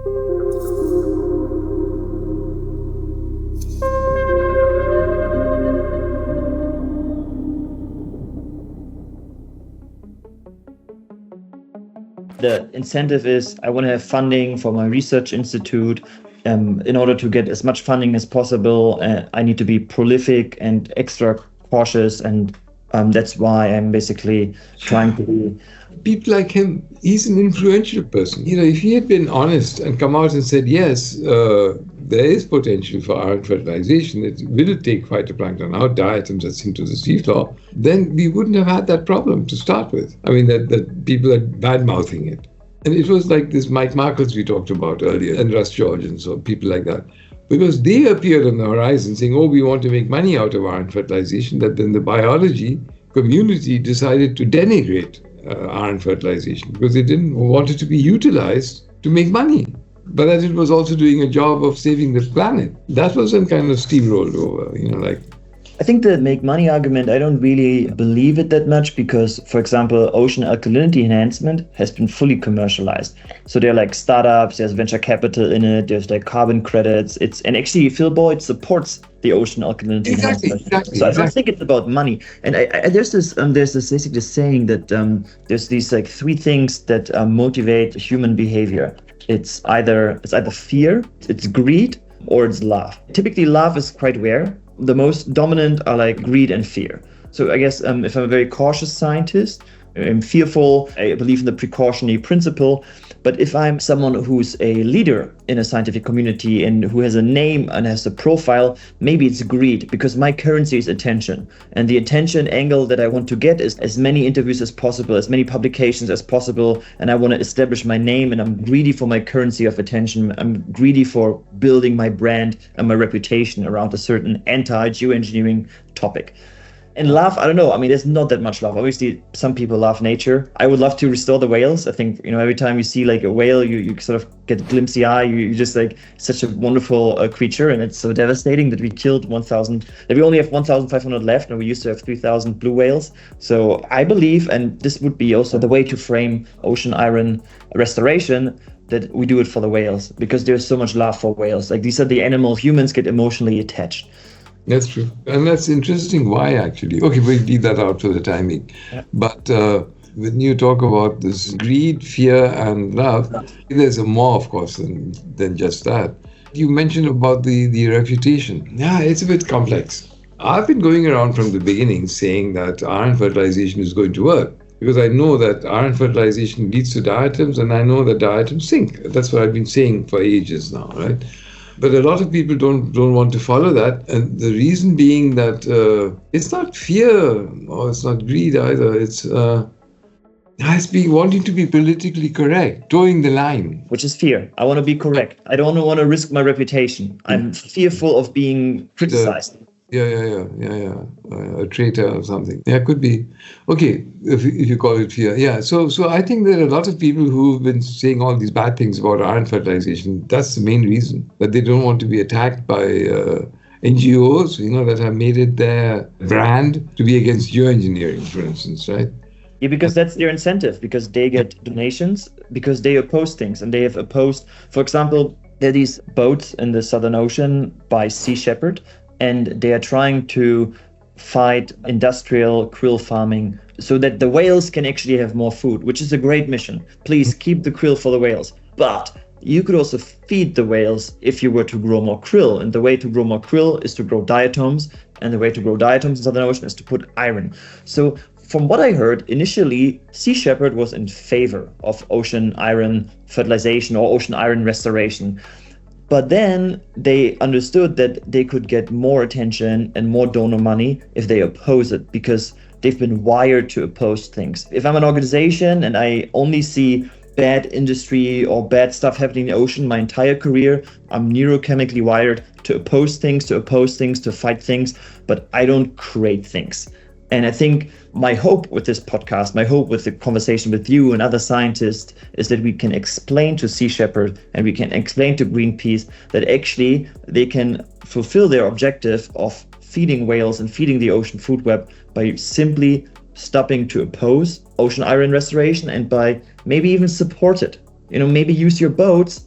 The incentive is I want to have funding for my research institute. In order to get as much funding as possible, I need to be prolific and extra cautious, and that's why I'm basically trying to be. People like him, he's an influential person. If he had been honest and come out and said, yes, there is potential for iron fertilization, it will take phytoplankton out, diatoms are seen to the seafloor, then we wouldn't have had that problem to start with. I mean, that people are bad-mouthing it. And it was like this Mike Markles we talked about earlier, and Russ George and so people like that. Because they appeared on the horizon saying, we want to make money out of iron fertilization, that then the biology community decided to denigrate iron fertilization because they didn't want it to be utilized to make money, but that it was also doing a job of saving the planet. That was some kind of steamrolled over, I think the make money argument, I don't really believe it that much because, for example, ocean alkalinity enhancement has been fully commercialized. So there are like startups, there's venture capital in it, there's like carbon credits. And actually Phil Boyd supports the ocean alkalinity enhancement. So I don't think it's about money. And there's this basically saying that there's these like three things that motivate human behavior. It's either fear, it's greed, or it's love. Typically, love is quite rare. The most dominant are like greed and fear. So I guess if I'm a very cautious scientist, I'm fearful, I believe in the precautionary principle. But if I'm someone who's a leader in a scientific community and who has a name and has a profile, maybe it's greed because my currency is attention. And the attention angle that I want to get is as many interviews as possible, as many publications as possible. And I want to establish my name, and I'm greedy for my currency of attention. I'm greedy for building my brand and my reputation around a certain anti-geoengineering topic. And love, I don't know. I mean, there's not that much love. Obviously, some people love nature. I would love to restore the whales. I think, every time you see like a whale, you sort of get a glimpse of the eye. You just like such a wonderful creature. And it's so devastating that we killed 1,000, that we only have 1,500 left. And we used to have 3,000 blue whales. So I believe, and this would be also the way to frame ocean iron restoration, that we do it for the whales because there's so much love for whales. Like these are the animals humans get emotionally attached. That's true. And that's interesting why, actually. Okay, we'll leave that out for the timing. Yeah. But when you talk about this greed, fear, and love, there's a more, of course, than just that. You mentioned about the reputation. Yeah, it's a bit complex. I've been going around from the beginning saying that iron fertilization is going to work because I know that iron fertilization leads to diatoms, and I know that diatoms sink. That's what I've been saying for ages now, right? But a lot of people don't want to follow that. And the reason being that it's not fear or it's not greed either. It's being wanting to be politically correct, towing the line. Which is fear. I want to be correct. I don't want to risk my reputation. I'm fearful of being criticized. A traitor or something. Yeah, could be. Okay, if you call it fear. Yeah, so I think there are a lot of people who've been saying all these bad things about iron fertilization. That's the main reason, that they don't want to be attacked by NGOs, that have made it their brand to be against geoengineering, for instance, right? Yeah, because that's their incentive, because they get donations, because they oppose things, and they have opposed, for example, there are these boats in the Southern Ocean by Sea Shepherd, and they are trying to fight industrial krill farming so that the whales can actually have more food, which is a great mission. Please keep the krill for the whales. But you could also feed the whales if you were to grow more krill. And the way to grow more krill is to grow diatoms. And the way to grow diatoms in Southern Ocean is to put iron. So from what I heard, initially, Sea Shepherd was in favor of ocean iron fertilization or ocean iron restoration. But then they understood that they could get more attention and more donor money if they oppose it, because they've been wired to oppose things. If I'm an organization and I only see bad industry or bad stuff happening in the ocean my entire career, I'm neurochemically wired to oppose things, to fight things, but I don't create things. And I think my hope with this podcast, my hope with the conversation with you and other scientists is that we can explain to Sea Shepherd and we can explain to Greenpeace that actually they can fulfill their objective of feeding whales and feeding the ocean food web by simply stopping to oppose ocean iron restoration and by maybe even support it. Maybe use your boats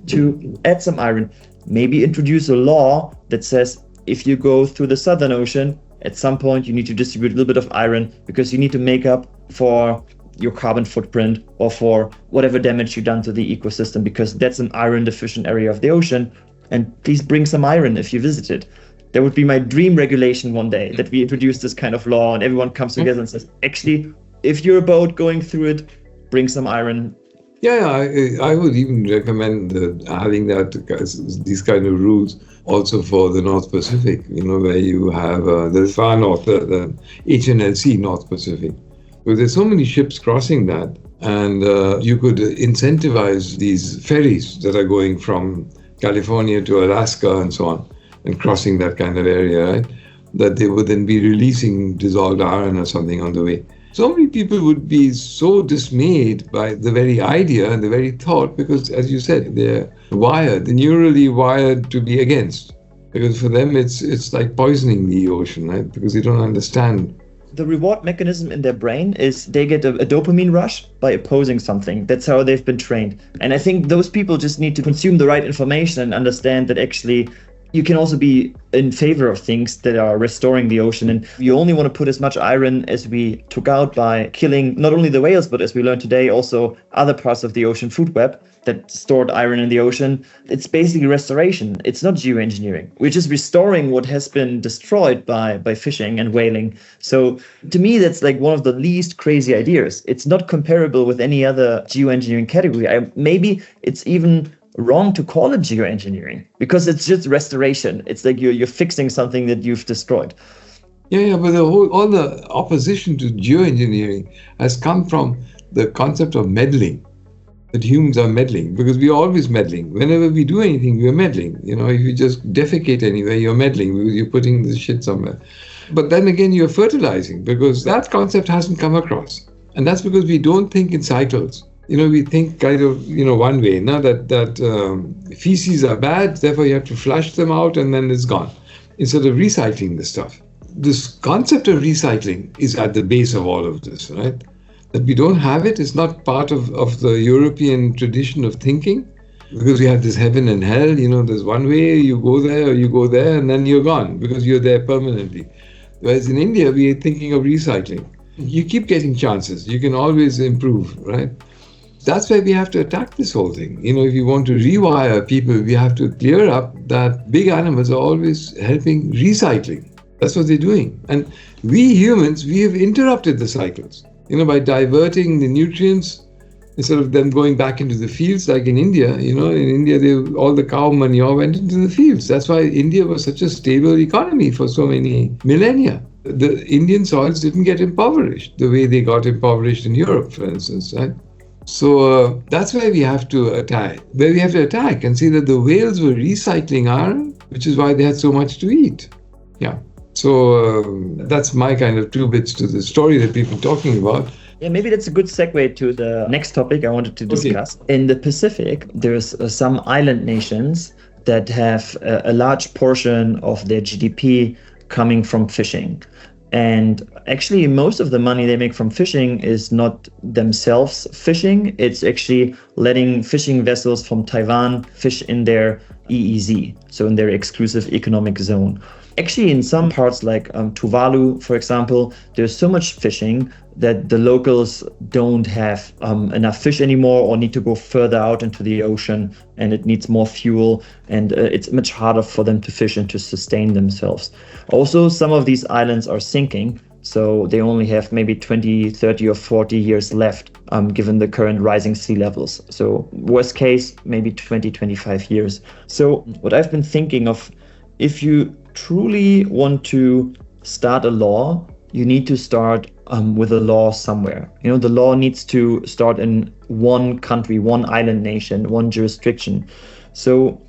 to add some iron. Maybe introduce a law that says if you go through the Southern Ocean, at some point you need to distribute a little bit of iron because you need to make up for your carbon footprint or for whatever damage you've done to the ecosystem, because that's an iron deficient area of the ocean. And please bring some iron if you visit it. That would be my dream regulation one day, that we introduce this kind of law and everyone comes together and says, actually, if you're a boat going through it, bring some iron. Yeah, I would even recommend having these kind of rules also for the North Pacific, where you have the far north, the HNLC North Pacific. Because there's so many ships crossing that, and you could incentivize these ferries that are going from California to Alaska and so on, and crossing that kind of area, right? That they would then be releasing dissolved iron or something on the way. So many people would be so dismayed by the very idea and the very thought, because, as you said, they're neurally wired to be against. Because for them, it's like poisoning the ocean, right? Because they don't understand. The reward mechanism in their brain is they get a dopamine rush by opposing something. That's how they've been trained. And I think those people just need to consume the right information and understand that actually you can also be in favor of things that are restoring the ocean. And you only want to put as much iron as we took out by killing not only the whales, but as we learned today, also other parts of the ocean food web that stored iron in the ocean. It's basically restoration. It's not geoengineering. We're just restoring what has been destroyed by fishing and whaling. So to me, that's like one of the least crazy ideas. It's not comparable with any other geoengineering category. Maybe it's even wrong to call it geoengineering because it's just restoration. It's like you're fixing something that you've destroyed. Yeah, but all the opposition to geoengineering has come from the concept of meddling. That humans are meddling, because we are always meddling. Whenever we do anything, we are meddling. If you just defecate anywhere, you're meddling because you're putting the shit somewhere. But then again, you're fertilizing, because that concept hasn't come across. And that's because we don't think in cycles. We think kind of, one way, now that feces are bad, therefore you have to flush them out and then it's gone, instead of recycling the stuff. This concept of recycling is at the base of all of this, right? That we don't have it is not part of the European tradition of thinking, because we have this heaven and hell, there's one way, you go there or you go there and then you're gone because you're there permanently. Whereas in India, we are thinking of recycling. You keep getting chances, you can always improve, right? That's why we have to attack this whole thing. If you want to rewire people, we have to clear up that big animals are always helping recycling. That's what they're doing. And we humans, we have interrupted the cycles, by diverting the nutrients instead of them going back into the fields. Like in India, in India, all the cow manure went into the fields. That's why India was such a stable economy for so many millennia. The Indian soils didn't get impoverished the way they got impoverished in Europe, for instance, right? So that's where we have to attack. And see that the whales were recycling iron, which is why they had so much to eat. Yeah. So that's my kind of 2 bits to the story that we've been talking about. Yeah, maybe that's a good segue to the next topic I wanted to discuss. Okay. In the Pacific, there's some island nations that have a large portion of their GDP coming from fishing. And actually, most of the money they make from fishing is not themselves fishing. It's actually letting fishing vessels from Taiwan fish in their EEZ, so in their exclusive economic zone. Actually, in some parts like Tuvalu, for example, there's so much fishing that the locals don't have enough fish anymore or need to go further out into the ocean, and it needs more fuel, and it's much harder for them to fish and to sustain themselves. Also, some of these islands are sinking, so they only have maybe 20, 30 or 40 years left given the current rising sea levels. So worst case, maybe 20, 25 years. So what I've been thinking of, if you truly want to start a law, you need to start with a law somewhere. The law needs to start in one country, one island nation, one jurisdiction. So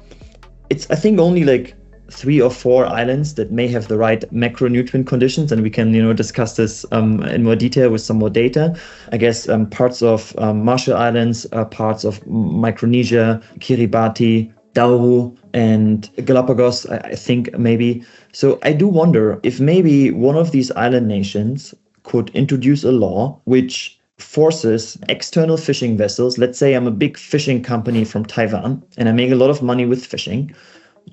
it's, I think, only like 3 or 4 islands that may have the right macronutrient conditions, and we can discuss this in more detail with some more data. I guess parts of Marshall Islands, parts of Micronesia, Kiribati, Nauru, and Galapagos, I think maybe. So I do wonder if maybe one of these island nations could introduce a law which forces external fishing vessels, let's say I'm a big fishing company from Taiwan and I make a lot of money with fishing,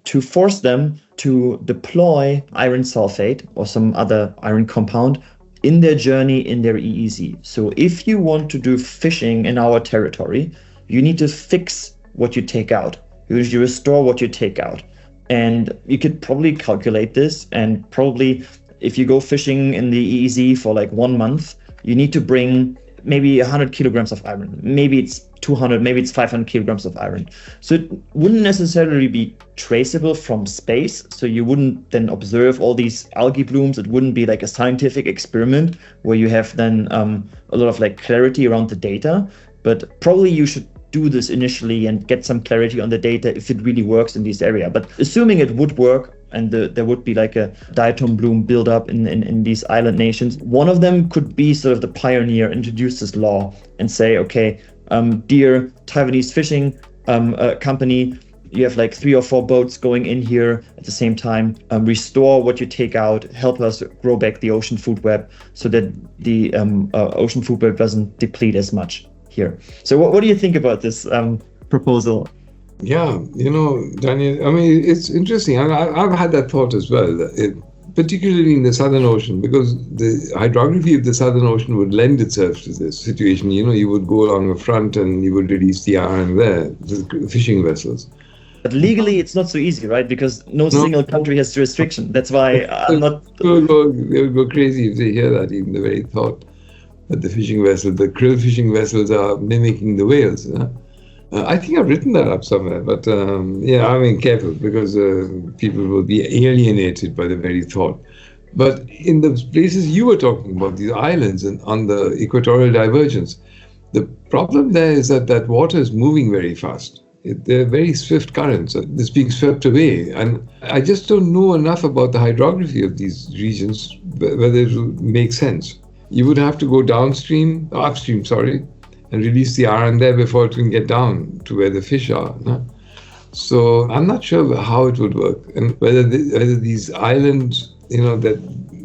to force them to deploy iron sulfate or some other iron compound in their journey in their EEZ. So if you want to do fishing in our territory, you need to fix what you take out. You need to restore what you take out. And you could probably calculate this, and probably if you go fishing in the EEZ for like 1 month, you need to bring maybe 100 kilograms of iron. Maybe it's 200, maybe it's 500 kilograms of iron. So it wouldn't necessarily be traceable from space. So you wouldn't then observe all these algae blooms. It wouldn't be like a scientific experiment where you have then a lot of like clarity around the data. But probably you should do this initially and get some clarity on the data if it really works in this area. But assuming it would work, and there would be like a diatom bloom buildup in these island nations, one of them could be sort of the pioneer, introduce this law and say, okay, dear Taiwanese fishing company, you have like 3 or 4 boats going in here at the same time, restore what you take out, help us grow back the ocean food web so that the ocean food web doesn't deplete as much here. So what do you think about this proposal? Yeah, Daniel, I mean, it's interesting. I've had that thought as well, particularly in the Southern Ocean, because the hydrography of the Southern Ocean would lend itself to this situation. You would go along the front and you would release the iron there, the fishing vessels. But legally, it's not so easy, right? Because no single country has the restriction. That's why I'm not... They would go crazy if they hear that, even the very thought that the krill fishing vessels are mimicking the whales. I think I've written that up somewhere, but careful, because people will be alienated by the very thought. But in the places you were talking about, these islands and on the equatorial divergence, the problem there is that water is moving very fast. They're very swift currents. It's being swept away. And I just don't know enough about the hydrography of these regions, whether it will make sense. You would have to go upstream, and release the iron there before it can get down to where the fish are. No? So I'm not sure how it would work, and whether these islands, that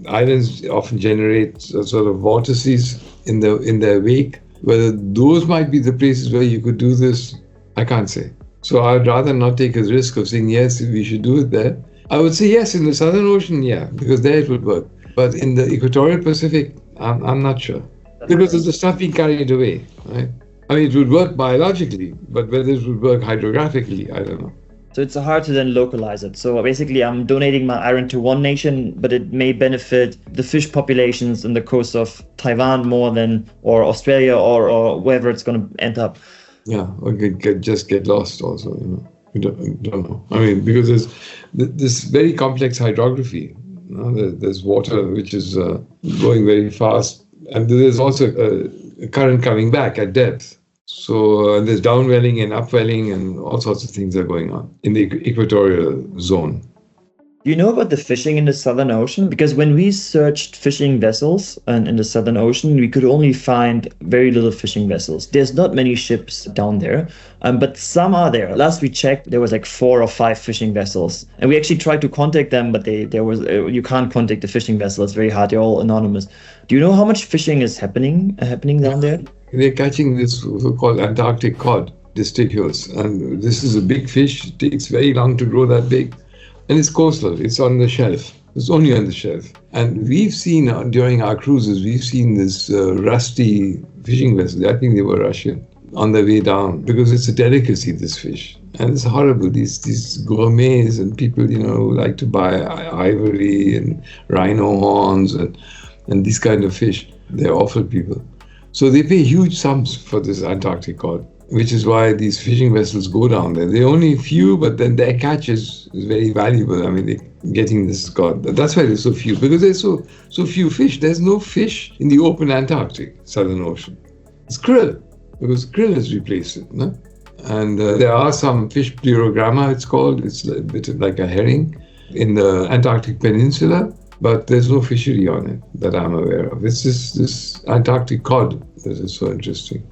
islands often generate sort of vortices in their wake, whether those might be the places where you could do this, I can't say. So I'd rather not take a risk of saying, yes, we should do it there. I would say yes, in the Southern Ocean, yeah, because there it would work. But in the equatorial Pacific, I'm not sure. Because of the stuff being carried away, right? I mean, it would work biologically, but whether it would work hydrographically, I don't know. So it's hard to then localize it. So basically, I'm donating my iron to one nation, but it may benefit the fish populations in the coast of Taiwan more than, or Australia, or wherever it's going to end up. Yeah, or just get lost also, We don't know. I mean, because there's this very complex hydrography. There's water which is going very fast. And there's also a current coming back at depth. So there's downwelling and upwelling and all sorts of things are going on in the equatorial zone. Do you know about the fishing in the Southern Ocean? Because when we searched fishing vessels in the Southern Ocean, we could only find very little fishing vessels. There's not many ships down there, but some are there. Last we checked, there was like 4 or 5 fishing vessels. And we actually tried to contact them, but you can't contact the fishing vessel. It's very hard. They're all anonymous. Do you know how much fishing is happening down there? They're catching this so-called Antarctic cod, testicules. And this is a big fish. It takes very long to grow that big. And it's coastal. It's on the shelf. It's only on the shelf. And we've seen, during our cruises, we've seen this rusty fishing vessel. I think they were Russian, on their way down, because it's a delicacy, this fish. And it's horrible. These gourmets and people, who like to buy ivory and rhino horns and these kind of fish. They're awful people. So they pay huge sums for this Antarctic cod, which is why these fishing vessels go down there. They're only few, but then their catch is very valuable. I mean, they're getting this cod. That's why there's so few, because there's so few fish. There's no fish in the open Antarctic, Southern Ocean. It's krill, because krill has replaced it. No? And there are some fish, pleurogramma it's called. It's a bit like a herring in the Antarctic Peninsula, but there's no fishery on it that I'm aware of. It's this Antarctic cod that is so interesting.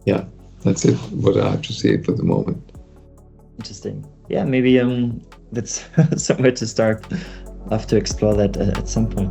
Yeah. That's it, what I have to say for the moment. Interesting. Yeah, maybe that's somewhere to start. I'll have to explore that at some point.